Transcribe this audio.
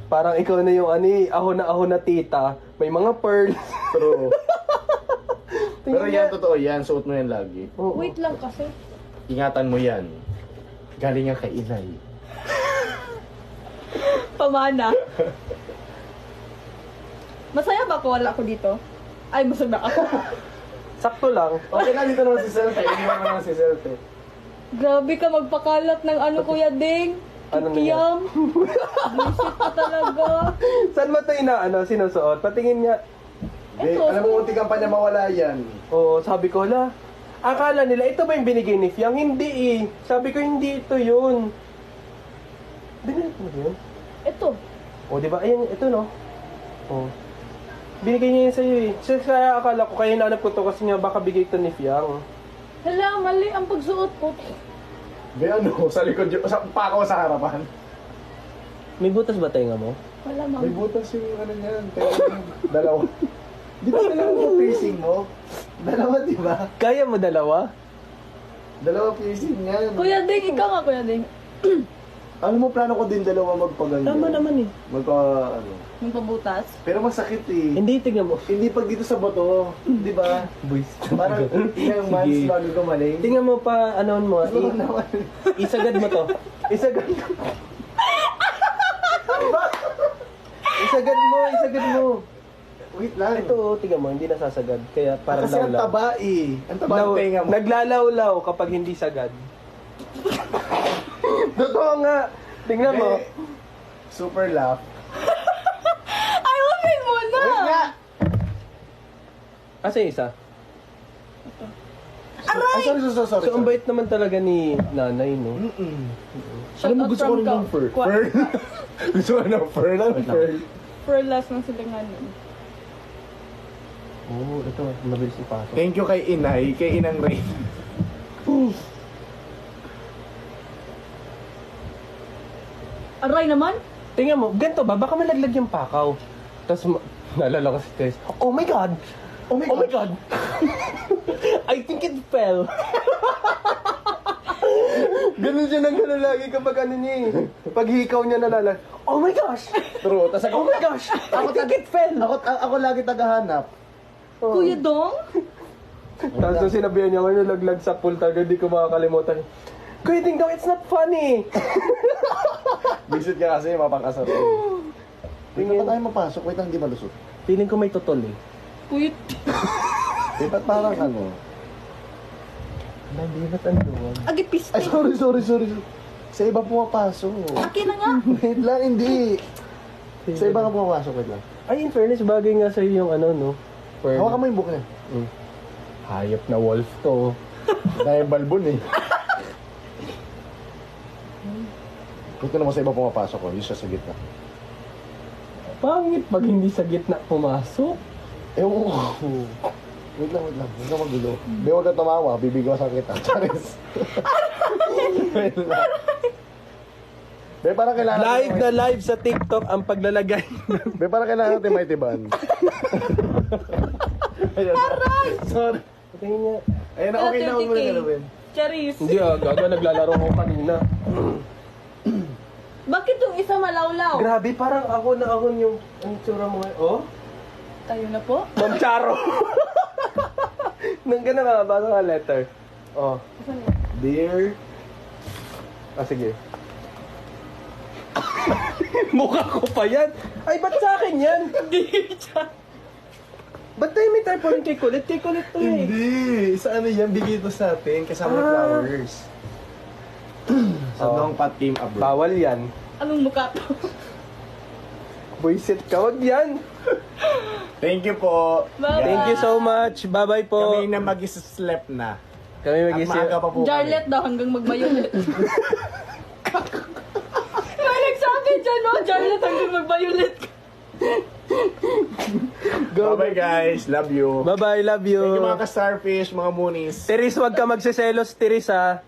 Parang ikaw na yung ahon na tita. May mga pearls. True. Pero Tingnan yan, niya. totoo yan. Suot mo yan lagi. Oo. Wait lang kasi. Ingatan mo yan. Galing yan kay inay. Pamana. Masaya ba kung wala ako dito? Ay, masaya ako. Sakto lang. Okay na, dito naman si Selte. Hindi naman si Selte. Grabe ka magpakalat ng ano, Kuya Ding. Ano na Kiyam. Bullshit ka talaga. Saan mo ito sinusuot? Patingin niya. Ito, Alam mo, unti kang pa niya mawala yan. Oo, sabi ko, hala. Akala nila, ito ba yung binigay ni Fiang? Hindi eh. Sabi ko, hindi ito yun. Binigay mo yun? Ito. O, di ba? Ayun, ito no? O. Binigay niya yun sa'yo eh. So, kaya akala ko, kaya naanap ko to kasi nga baka bigay ito ni Fiang. Hala, mali ang pagsuot ko. Be, ano, sa likod yun. Pa ako sa harapan. May butas ba tenga mo? Wala, May ma'am. butas yung ano niyan. Dalawa. Di ba dalawa mo piercing mo? Dalawa, di ba? Kaya mo dalawa? Dalawa piercing yan. Kuya Ding, ikaw nga, Kuya Ding. Alam mo, plano ko din dalawa magpaganda. Tama naman eh. ano. Yung pabutas. Pero masakit eh. Hindi, tingnan mo. Hindi pag dito sa bato. Di ba? Boys. Parang ilang months bago gumaling. Tingnan mo pa, ano mo, Siguro naman. isagad mo to. Isagad mo. Isagad mo. Wait lang. Ito, tingnan mo, hindi nasasagad. Kaya parang Kasi ang lawlaw. taba eh. Ang taba ng tenga mo. Naglalawlaw kapag hindi sagad. Totoo nga. Tingnan mo. Eh, super laugh. Ayusin mo na! Wait nga! Asa yung isa? Ay, sorry. So, ang bait naman talaga ni nanay, no? Shout out from ng fur. Fur? Gusto ko ng fur lang. Fur. For last ng silinganan. Oo, ito. Mabilis ipasok. Thank you kay Inay, kay Inang Rain. Aray naman? Tingnan mo, ganito ba? Baka malaglag yung pakaw. Tapos, naalala ko si Tess. Oh my God! Oh my God! I think it fell. Ganun siya nang gano'n lagi kapag ano niya eh. Pag hikaw niya nalalag. Oh my gosh! True. Tas Oh my gosh! I think it fell! Ako lagi tagahanap. Oh. Kuya Dong? Tapos nung sinabihan niya ko nalaglag sa pool talaga, hindi ko makakalimutan. Kuya Ding Dong, it's not funny! Visit ka kasi, mapang-asar. Tingnan pa tayo mapasok. Wait lang, di malusot. Feeling ko may tutol eh. Kuya... Eh, ba't parang ano? Hindi ba't ang luwag? Agi piste. Ay, sorry. Sa iba pumapasok. Akin na nga. Wait lang, hindi. Sa iba ka pumapasok, wait lang. Ay, in fairness, bagay nga sa'yo yung ano, no? Hawakan mo yung book niya. Hayop na wolf to. Dahil balbon eh. Ito naman sa iba pumapasok ko, yung siya sa gitna. Pangit pag hindi sa gitna pumasok. Ewan ko. Wait lang. Huwag ka magulo. Di, huwag ka tumawa. Bibigawasan kita. Charis. Wait lang. Be, parang kailangan... Live na live sa TikTok ang paglalagay. Be, parang kailangan natin may tiban. Aray! Sorry. Tingin niya. Ayun na, okay na. Huwag mo na galawin. Charis. Hindi gaga, naglalaro ko kanina. Bakit yung isa malawlaw? Grabe, parang ako na ako yung ang tsura mo ngayon. Oh? Tayo na po. Ma'am Charo. Nang gana ka, basa ka letter. Oh. Saan yun? Dear... Sige. Mukha ko pa yan. Ay, ba't sa akin yan? Hindi siya. Ba't tayo may tarpaulin kay Kulit? Kay Kulit to eh. Hindi! Sa ano yan, bigay ito sa atin kasama ng flowers. Sa long pot came abroad. Bawal yan. Anong mukha to? Buisit ka, wag yan. Thank you po. Bye-bye. Thank you so much. Bye-bye po. Kami na mag-sleep na. Kami At maaga pa po Jarlet daw hanggang mag-violet. May nagsabi dyan, no? Jarlet hanggang mag-violet. Bye-bye guys. Love you. Bye-bye, love you. Thank you mga ka-starfish, mga moonies. Teres, wag ka magsiselos, Teres ha.